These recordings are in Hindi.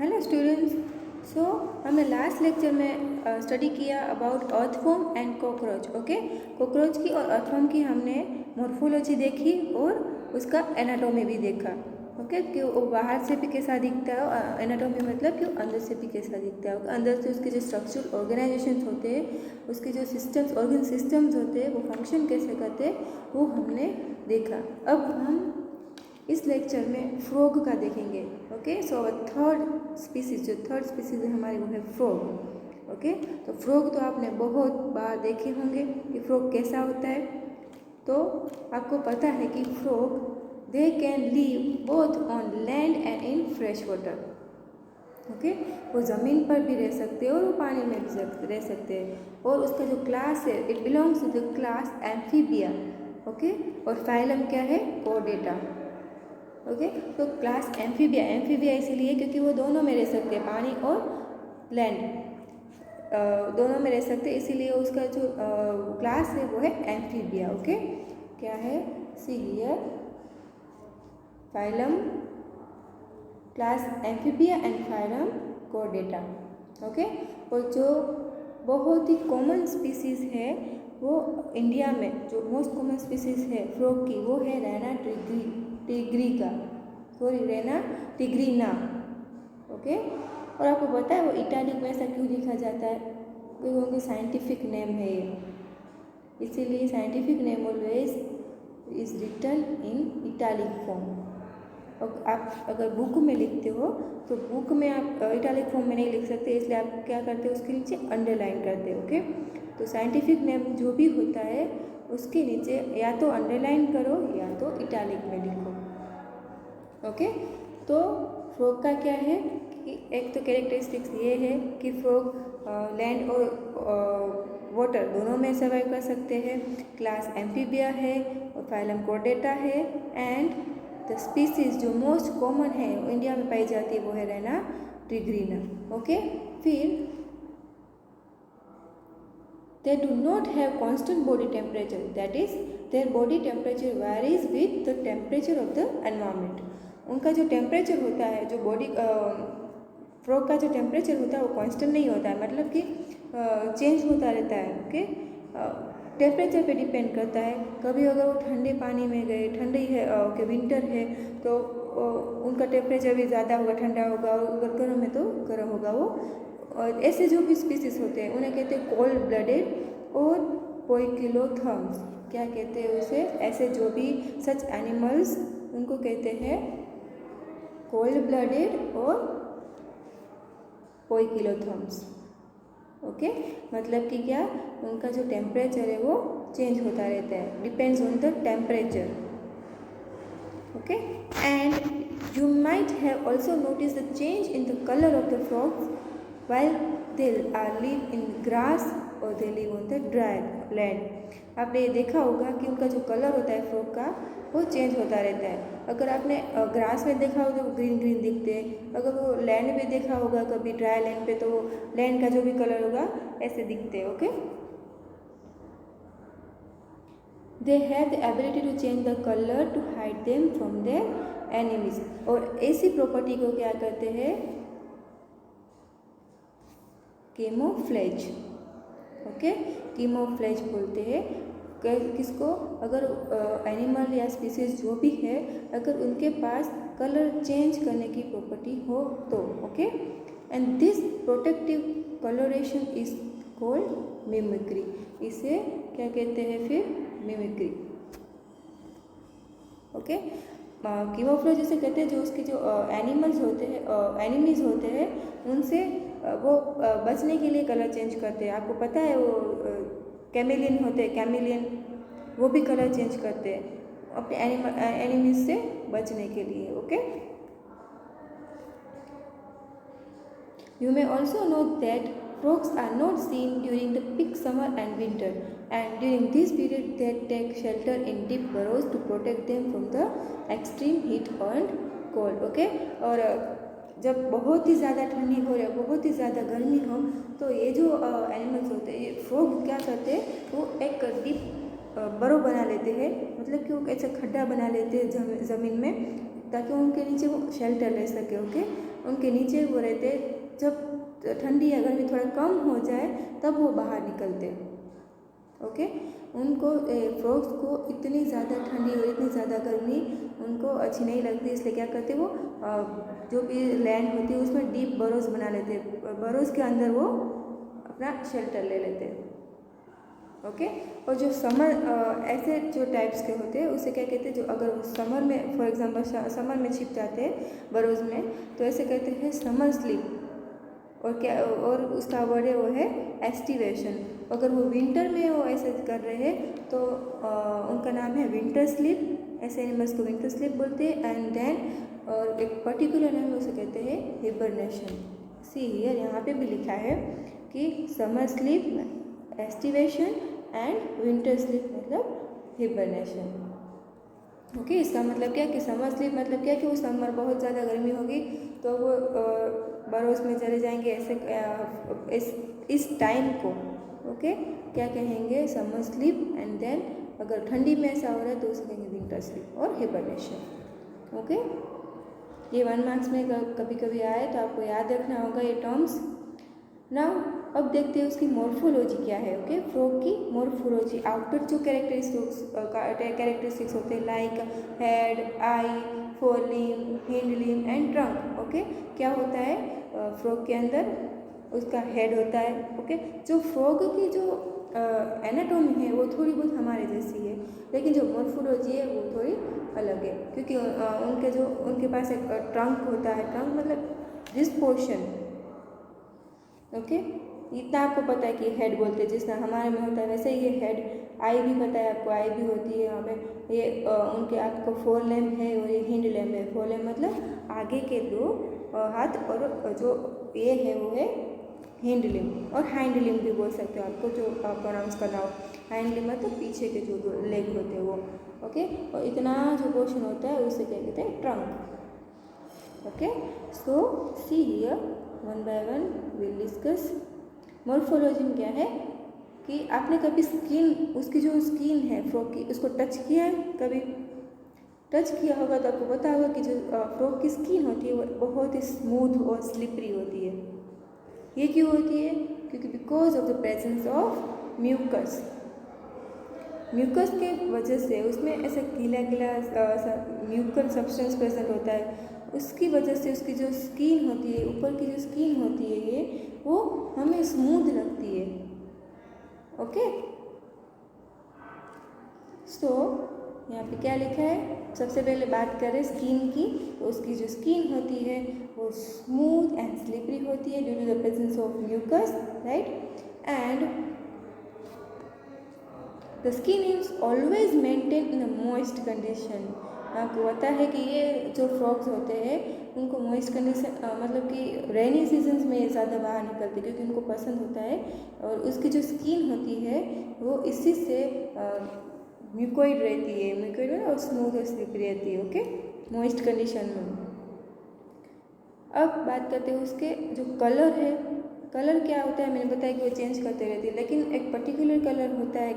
Hello students. सो हमने लास्ट लेक्चर में स्टडी किया about earthworm and cockroach. Okay, cockroach की और अर्थवर्म की हमने मॉर्फोलॉजी देखी और उसका एनाटॉमी भी देखा। ओके, कि वो बाहर से भी कैसा दिखता है, एनाटॉमी मतलब कि अंदर से भी कैसा दिखता है। अंदर से उसके जो स्ट्रक्चरल ऑर्गेनाइजेशन होते हैं, उसके जो सिस्टम्स ऑर्गन सिस्टम्स होते हैं, वो फंक्शन कैसे करते हैं, वो हमने देखा। अब हम इस लेक्चर में फ्रॉग का देखेंगे। ओके, सो थर्ड स्पीसीज है हमारी वो है फ्रॉग। ओके, तो फ्रॉग तो आपने बहुत बार देखे होंगे कि फ्रॉग कैसा होता है। तो आपको पता है कि frog they can live both on land and in fresh water. Okay, वो ज़मीन पर भी रह सकते हैं और वो पानी में भी रह सकते हैं। और उसका जो क्लास है, it belongs to the class amphibia. Okay, और फाइलम क्या है, कोर्डेटा। ओके, तो क्लास एम्फीबिया इसीलिए क्योंकि वो दोनों में रह सकते हैं, पानी और लैंड दोनों में रह सकते हैं, इसीलिए उसका जो क्लास है वो है एम्फीबिया। ओके, क्या है, see here phylum class amphibia and phylum Chordata. Okay, और जो बहुत ही कॉमन स्पीसीज़ है वो इंडिया में जो मोस्ट कॉमन स्पीसीज़ है फ्रॉग की, वो है रैना टिग्रीना। ओके, और आपको पता है वो इटालिक में ऐसा क्यों लिखा जाता है, क्योंकि उनकी साइंटिफिक नेम है ये, इसीलिए scientific name always is written in italic form. और आप अगर बुक में लिखते हो तो बुक में आप इटालिक फॉर्म में नहीं लिख सकते, इसलिए आप क्या करते हो, उसके नीचे अंडरलाइन करते हो। ओके, तो साइंटिफिक नेम जो भी होता है उसके नीचे या तो अंडरलाइन करो या तो इटालिक में लिखो। ओके, तो फ्रॉग का क्या है कि एक तो कैरेक्टरिस्टिक्स ये है कि फ्रॉग लैंड और वाटर दोनों में सर्वाइव कर सकते हैं, क्लास एम्फीबिया है और फाइलम कोर्डेटा है, एंड द स्पीसीज जो मोस्ट कॉमन है इंडिया में पाई जाती है वो है रैना टिग्रीना। ओके, फिर they do not have constant body temperature, that is their body temperature varies with the temperature of the environment। उनका जो टेम्परेचर होता है, जो बॉडी फ्रॉग का जो टेम्परेचर होता है वो कांस्टेंट नहीं होता है, मतलब कि चेंज होता रहता है। ओके, टेम्परेचर पे डिपेंड करता है। कभी अगर वो ठंडे पानी में गए, ठंडी है ओके विंटर है तो उनका टेम्परेचर भी ज़्यादा होगा, ठंडा होगा, और अगर गर्म है तो गर्म होगा वो। और ऐसे जो भी स्पीसीज होते हैं उन्हें कहते हैं कोल्ड ब्लडेड और पोइकिलोथर्म्स। क्या कहते हैं उसे, ऐसे जो भी सच एनिमल्स उनको कहते हैं कोल्ड ब्लडेड और पोइकिलोथर्म्स। ओके, मतलब कि क्या, उनका जो टेम्परेचर है वो चेंज होता रहता है, depends on the temperature. Okay, and you might have also notice the change in the colour of the frogs while they live in grass or they live on the dry land। आपने ये देखा होगा कि उनका जो कलर होता है फ्रॉग का वो चेंज होता रहता है। अगर आपने ग्रास में देखा होगा तो ग्रीन ग्रीन दिखते हैं, अगर वो लैंड में देखा होगा कभी ड्राई लैंड पे तो लैंड का जो भी कलर होगा ऐसे दिखते हैं। Okay, they have the ability to change the colour to hide them from their enemies. और ऐसी प्रॉपर्टी को क्या कहते हैं, केमोफ्लेज। ओके, केमोफ्लेज बोलते हैं किसको, अगर एनिमल या स्पीसीज जो भी है अगर उनके पास कलर चेंज करने की प्रॉपर्टी हो तो। Okay, and this protective colouration is called mimicry. इसे क्या कहते हैं फिर, मिमिक्री। ओके, केमोफ्लेज जिसे कहते हैं जो उसके जो एनिमल्स होते हैं, एनिमीज होते हैं, उनसे वो बचने के लिए कलर चेंज करते हैं। आपको पता है वो कैमिलियन होते हैं, कैमिलियन वो भी कलर चेंज करते हैं अपने एनिमीज से बचने के लिए। Okay, you may also know that frogs are not seen during the peak summer and winter, and during this period they take shelter in deep burrows to protect them from the extreme heat and cold। Okay, और जब बहुत ही ज़्यादा ठंडी हो या बहुत ही ज़्यादा गर्मी हो तो ये जो एनिमल्स होते हैं, ये फ्रॉग क्या करते हैं, वो एक डीप बरो बना लेते हैं, मतलब कि वो ऐसा खड्डा बना लेते हैं ज़मीन में ताकि उनके नीचे वो शेल्टर ले सके। ओके, उनके नीचे वो रहते, जब ठंडी या गर्मी थोड़ा कम हो जाए तब वो बाहर निकलते। ओके, उनको फ्रॉग्स को इतनी ज़्यादा ठंडी और इतनी ज़्यादा गर्मी उनको अच्छी नहीं लगती, इसलिए क्या करते वो जो भी लैंड होती है उसमें डीप बरोज बना लेते, बरोज के अंदर वो अपना शेल्टर ले लेते। ओके, और जो समर ऐसे जो टाइप्स के होते हैं उसे क्या कहते हैं, जो अगर समर में फॉर एग्जांपल समर में छिप जाते हैं बरोज में, तो ऐसे कहते हैं समर स्लीप। और क्या, और उसका वर्ड है वो है एस्टिवेशन। अगर वो विंटर में वो ऐसे कर रहे हैं तो उनका नाम है विंटर स्लीप। ऐसे एनिमल्स को विंटर स्लीप बोलते हैं। एंड देन और एक पर्टिकुलर नाम उसे कहते हैं हिबरनेशन। सी हियर, यहाँ पे भी लिखा है कि summer sleep, aestivation and winter sleep मतलब हिबरनेशन। ओके, इसका मतलब क्या कि समर स्लीप मतलब क्या कि वो समर बहुत ज़्यादा गर्मी होगी तो वो बरोज में चले जाएंगे, ऐसे इस टाइम को ओके क्या कहेंगे, समर स्लीप। एंड देन अगर ठंडी में ऐसा हो रहा है तो उसे कहेंगे विंटर स्लीप और हिबरनेशन। ओके, ये 1 मार्क्स में कभी कभी आए तो आपको याद रखना होगा ये टर्म्स। नाउ अब देखते हैं उसकी मॉर्फोलॉजी क्या है। ओके, फ्रॉग की मॉर्फोलॉजी, आउटर जो कैरेक्टरिस्टिक्स होते हैं like head, I, four limb, hind limb and trunk. Okay, क्या होता है फ्रॉग के अंदर, उसका हेड होता है। ओके, जो फ्रॉग की जो एनाटॉमी है वो थोड़ी बहुत हमारे जैसी है, लेकिन जो मॉर्फोलॉजी है वो थोड़ी अलग है, क्योंकि उनके पास एक ट्रंक होता है। ट्रंक मतलब दिस पोर्शन। ओके, इतना आपको पता है कि हेड बोलते हैं, जिस तरह हमारे में होता है वैसे ही ये हेड। आई भी पता है आपको, आई भी होती है यहाँ पे। ये उनके आपको फोर लैम्ब है और ये हिंड लैम्ब है। फोर लैम्ब मतलब आगे के 2 हाथ, और जो ये है वो है हिंड लिम्ब, और हाइंड लिम्ब भी बोल सकते हो आपको जो प्रोनाउंस करना हो। हाइंड लिम्ब मतलब पीछे के जो लेग होते हैं वो। ओके, और इतना जो पोर्शन होता है उसे क्या कहते हैं, trunk. Okay, so see here, 1 by 1 will discuss. Morphology में क्या है कि आपने कभी स्किन, उसकी जो स्किन है फ्रॉग की, उसको टच किया है? कभी टच किया होगा तो आपको पता होगा कि जो फ्रॉग की स्किन होती है वो बहुत ही स्मूथ और स्लिपरी होती है। ये क्यों होती है? क्योंकि because of the presence of mucus. Mucus के वजह से उसमें ऐसा गीला गीला म्यूकल सब्सटेंस प्रेजेंट होता है। उसकी वजह से उसकी जो स्किन होती है, ऊपर की जो स्किन होती है ये, वो हमें स्मूथ लगती है। ओके, सो यहाँ पे क्या लिखा है, सबसे पहले बात करें स्किन की, तो उसकी जो स्किन होती है वो स्मूथ एंड स्लिपरी होती है due to the presence of mucus, right. And the skin is always maintain in a moist condition. आपको पता है कि ये जो फ्रॉग्स होते हैं उनको मॉइस्ट कंडीशन मतलब कि रेनी सीजन्स में ज़्यादा बाहर निकलते क्योंकि उनको पसंद होता है, और उसकी जो स्किन होती है वो इसी से म्यूकोइड रहती है, म्यूकोइड में, और स्मूथ और स्लिपरी रहती है। ओके, मॉइस्ट कंडीशन में। अब बात करते हैं उसके जो कलर है। कलर क्या होता है, मैंने बताया कि वो चेंज करते रहती है, लेकिन एक पर्टिकुलर कलर होता है,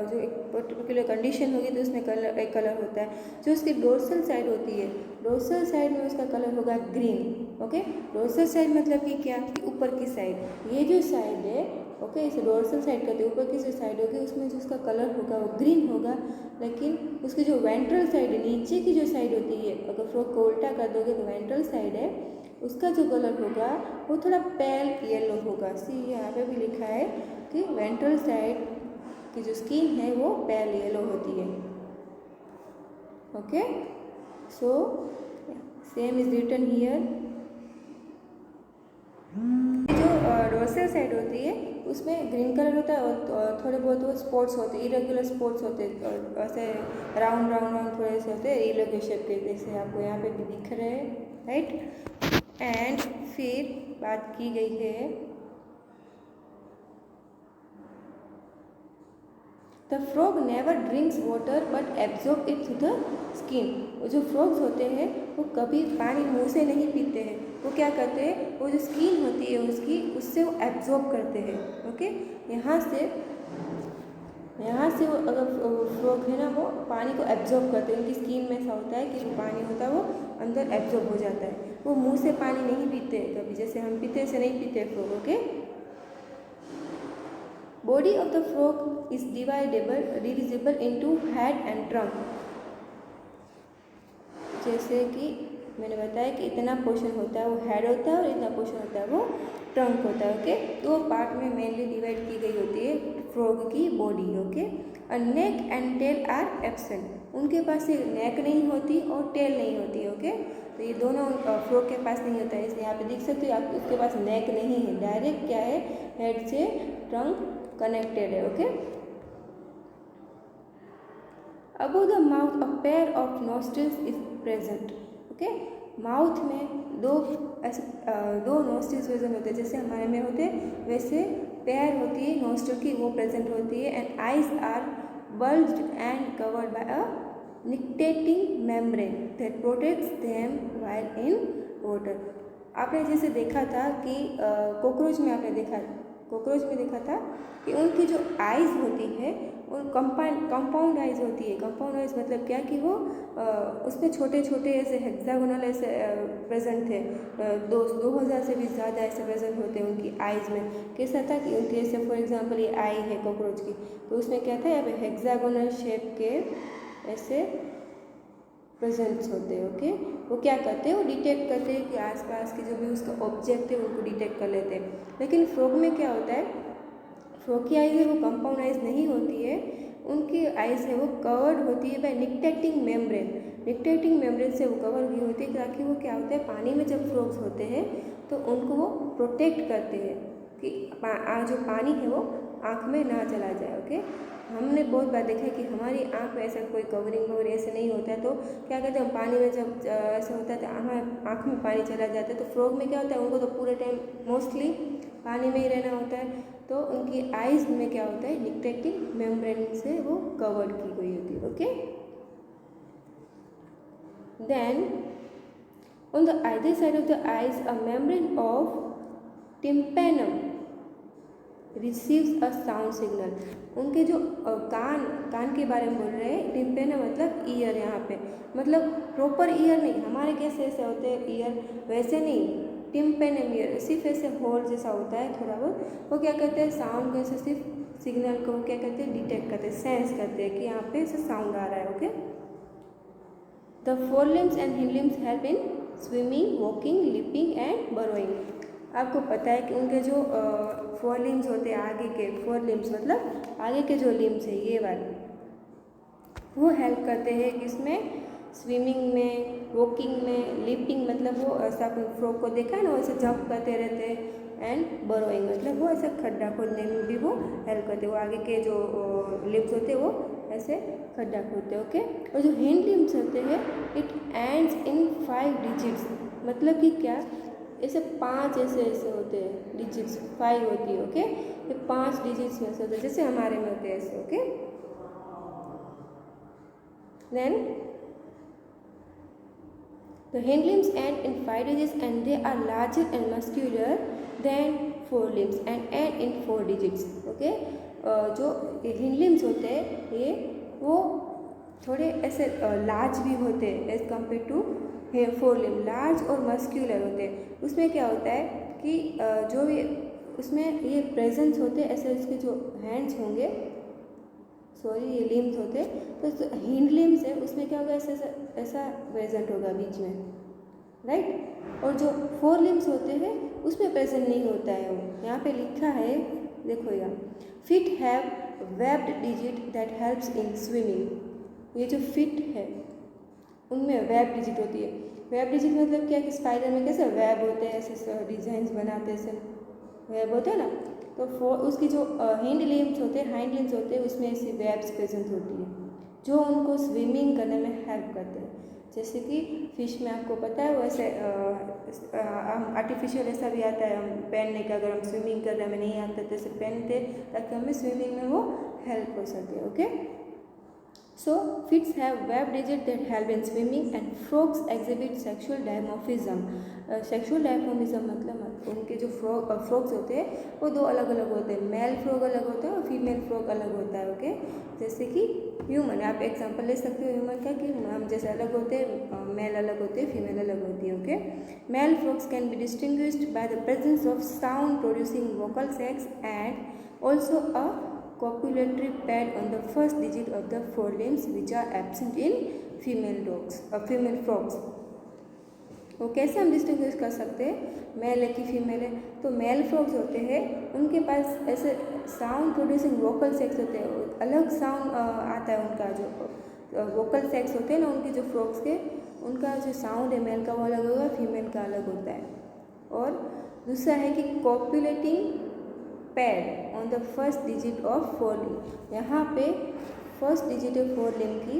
जो एक पर्टिकुलर कंडीशन होगी तो उसमें एक कलर होता है। जो उसकी डोर्सल साइड होती है, डोर्सल साइड में उसका कलर होगा ग्रीन। ओके, डोर्सल साइड मतलब कि क्या, ऊपर की साइड, ये जो साइड है, ओके, इसे डोर्सल साइड कहते हैं। ऊपर की जो साइड होगी उसमें जो उसका कलर होगा वो ग्रीन होगा, लेकिन उसकी जो वेंट्रल साइड है, नीचे की जो साइड होती है, अगर फ्रॉग को उल्टा कर दोगे तो वेंट्रल साइड है, उसका जो कलर होगा वो थोड़ा पेल येलो होगा। सी यहाँ पे भी लिखा है कि वेंट्रल साइड की जो स्किन है वो पेल येलो होती है। Okay, so same is written here. जो डोर्सल साइड होती है उसमें ग्रीन कलर होता है और थोड़े बहुत वो स्पॉट्स होते हैं, इरेगुलर स्पॉट्स होते हैं, ऐसे राउंड राउंड राउंड थोड़े से होते हैं, इरेगुलर शेप के, जैसे आपको यहाँ पे भी दिख रहे हैं, राइट। एंड फिर बात की गई है the frog never drinks water but absorb it through the skin. वो जो फ्रॉग्स होते हैं वो कभी पानी मुंह से नहीं पीते हैं, वो क्या करते हैं, वो जो स्किन होती है उसकी, उससे वो एब्जॉर्ब करते हैं। ओके, यहाँ से वो अगर फ्रॉग है ना वो पानी को एब्जॉर्ब करते हैं, उनकी स्किन में ऐसा होता है कि जो पानी होता है वो अंदर एब्जॉर्ब हो जाता है। वो मुंह से पानी नहीं पीते कभी, जैसे हम पीते ऐसे नहीं पीते frog. Okay, body of the frog is divisible into head and trunk. जैसे कि मैंने बताया कि इतना पोर्शन होता है वो हेड होता है और इतना पोर्शन होता है वो ट्रंक होता है। ओके, दो पार्ट में मेनली डिवाइड की गई होती है फ्रॉग की body. Okay, a neck and tail are absent. उनके पास एक नेक नहीं होती और टेल नहीं होती। ओके, तो ये दोनों फ्रॉग के पास नहीं होता है। इसलिए यहाँ पे देख सकते हो आप, उसके पास नेक नहीं है, डायरेक्ट क्या है, हेड से ट्रंक कनेक्टेड है। Okay, above the mouth a pair of nostrils is present। Okay, mouth में दो नोस्ट्रिल्स प्रेजेंट होते हैं, जैसे हमारे में होते हैं वैसे पेयर होती है नोस्ट्रिल की, वो प्रेजेंट होती है। And eyes are bulged and covered by a nictitating membrane that protects them while in water। आपने जैसे देखा था कि कॉकरोच में देखा था कि उनकी जो आइज़ होती है वो कंपाउंड आइज़ होती है। कंपाउंड आइज़ मतलब क्या कि वो उसमें छोटे छोटे ऐसे हेक्सागोनल ऐसे प्रेजेंट थे। 2000 से भी ज़्यादा ऐसे प्रेजेंट होते हैं उनकी आइज़ में। कैसा था कि उनके ऐसे फॉर एग्जांपल ये आई है कॉकरोच की, तो उसमें क्या था, यहाँ पे हेक्सागोनल शेप के ऐसे प्रेजेंट्स होते हैं। ओके, वो क्या करते हैं, वो डिटेक्ट करते हैं कि आसपास के जो भी उसका ऑब्जेक्ट है उनको डिटेक्ट कर लेते हैं। लेकिन फ्रॉग में क्या होता है, फ्रॉग की आइज़ है वो कंपाउंड आइज़ नहीं होती है, उनकी आइज़ है वो कवर्ड होती है bye nictitating membrane. Nictitating membrane से वो कवर की होती है ताकि वो क्या होता है, पानी में जब फ्रॉग्स होते हैं तो उनको वो प्रोटेक्ट करते हैं कि जो पानी है वो आँख में ना चला जाए। ओके, हमने बहुत बार देखा है कि हमारी आँख में ऐसा कोई कवरिंग ऐसे नहीं होता है, तो क्या कहते हैं, हम पानी में जब ऐसा होता है तो हमारे आँख में पानी चला जाता है। तो फ्रॉग में क्या होता है, उनको तो पूरे टाइम मोस्टली पानी में ही रहना होता है, तो उनकी आइज़ में क्या होता है, निक्टेटिंग मेम्ब्रेन से वो कवर्ड की गई होती है। Okay, then on the other side of the eyes a membrane of tympanum receives a sound signal. उनके जो कान के बारे में बोल रहे हैं, टिम्पेनम मतलब ईयर, यहाँ पे मतलब प्रॉपर ईयर नहीं, हमारे कैसे ऐसे होते हैं ईयर वैसे नहीं, टिम्पेनम ईयर सिर्फ ऐसे होल जैसा होता है थोड़ा बहुत। वो क्या करते हैं, साउंड को ऐसे सिर्फ सिग्नल को क्या करते हैं, डिटेक्ट करते हैं, सेंस करते हैं कि यहाँ पे ऐसे साउंड आ रहा है। Okay, the four limbs and hind limbs help in swimming, walking, leaping and burrowing. आपको पता है कि उनके जो फोर लिम्स होते हैं, आगे के फोर लिम्स मतलब आगे के जो लिम्स है ये वाले, वो हेल्प करते हैं किसमें, स्विमिंग में, वॉकिंग में, लिपिंग मतलब वो ऐसा फ्रॉग को देखा है ना, वैसे जंप करते रहते हैं, एंड बरोइंग मतलब वो ऐसे खड्डा खोदने में भी वो हेल्प करते हैं। वो आगे के जो लिम्स होते हैं वो ऐसे खड्डा खोदते हैं। ओके, और जो हिंड लिम्स होते हैं, इट एंड्स इन 5 डिजिट्स, मतलब कि क्या, ऐसे 5 ऐसे होते हैं डिजिट्स, 5 होती है। ओके, ये 5 डिजिट्स में से होते हैं, जैसे हमारे में होते हैं ऐसे। Okay, then the hind limbs end in 5 digits and they are larger and muscular than forelimbs and end in 4 digits। Okay, जो हिंड लिम्स होते हैं ये वो थोड़े ऐसे लार्ज भी होते हैं as compare to fore limb, large और मस्क्यूलर होते हैं। उसमें क्या होता है कि जो भी उसमें ये प्रेजेंस होते हैं, ऐसे इसके जो हैंड्स होंगे, सॉरी ये लिम्स होते हैं, तो हिंड लिम्स है उसमें क्या होगा, ऐसा प्रेजेंट होगा बीच में, राइट। और जो फोर लिम्स होते हैं उसमें प्रेजेंट नहीं होता है। वो यहाँ पे लिखा है, देखो यहाँ, feet have webbed digit that helps in swimming. ये जो फीट है उनमें वेब डिजिट होती है। वेब डिजिट मतलब क्या कि स्पाइडर में कैसे वेब होते हैं, ऐसे डिजाइंस बनाते हैं, ऐसे वेब होते हैं ना, तो उसकी जो हिंड लिम्स होते हैं, हाइंड लिम्स होते हैं, उसमें ऐसी वेब्स प्रेजेंट होती है जो उनको स्विमिंग करने में हेल्प करते हैं। जैसे कि फिश में आपको पता है वैसे आर्टिफिशियल ऐसा भी आता है, हम पहनने का, अगर हम स्विमिंग कर रहे हैं हमें नहीं आता तो ऐसे पहनते ताकि हमें स्विमिंग में वो हेल्प हो सके। Okay, So fish have webbed digits that help in swimming and frogs exhibit sexual dimorphism. Sexual dimorphism मतलब उनके जो फ्रॉग्स होते हैं वो दो अलग अलग होते हैं, मेल फ्रॉग अलग होता है और फीमेल फ्रॉग अलग होता है। ओके, जैसे कि ह्यूमन, आप एग्जांपल ले सकते हो ह्यूमन का कि हम जैसे अलग होते हैं, मेल अलग होते हैं, फीमेल अलग होती है। Okay, male frogs can be distinguished by the presence of sound producing vocal sacs and also a copulatory pad on the first digit of the forelimbs which are absent in female frogs। वो कैसे हम डिस्टिंग्विश कर सकते हैं मेल है कि फीमेल है? तो मेल फ्रॉग्स होते हैं उनके पास ऐसे साउंड प्रोड्यूसिंग वोकल सेक्स होते हैं, अलग साउंड आता है उनका, जो वोकल सेक्स होते हैं ना उनके जो फ्रॉग्स के, उनका जो साउंड है मेल का वो अलग होगा, फीमेल का अलग होता है। और दूसरा है कि copulating pad on the first digit of forelimb. यहाँ पे फर्स्ट डिजिट है फोरलिम्ब की,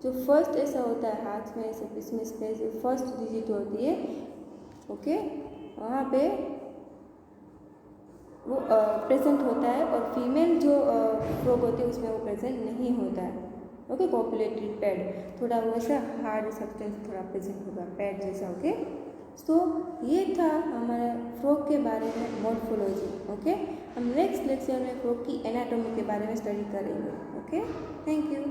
जो फर्स्ट ऐसा होता है हाथ में ऐसे इसमें स्पेस, जो फर्स्ट डिजिट होती है, ओके, वहाँ पे वो प्रेजेंट होता है और फीमेल जो फ्रॉग होती है उसमें वो प्रेजेंट नहीं होता है। ओके, कॉपुलेटरी पैड थोड़ा वैसा हार्ड सब्सटेंस थोड़ा प्रेजेंट होगा पैड जैसा। ओके, सो ये था हमारा फ्रॉग के बारे में मॉर्फोलॉजी। ओके, हम नेक्स्ट लेक्चर में फ्रॉग की एनाटॉमी के बारे में स्टडी करेंगे। Okay, thank you.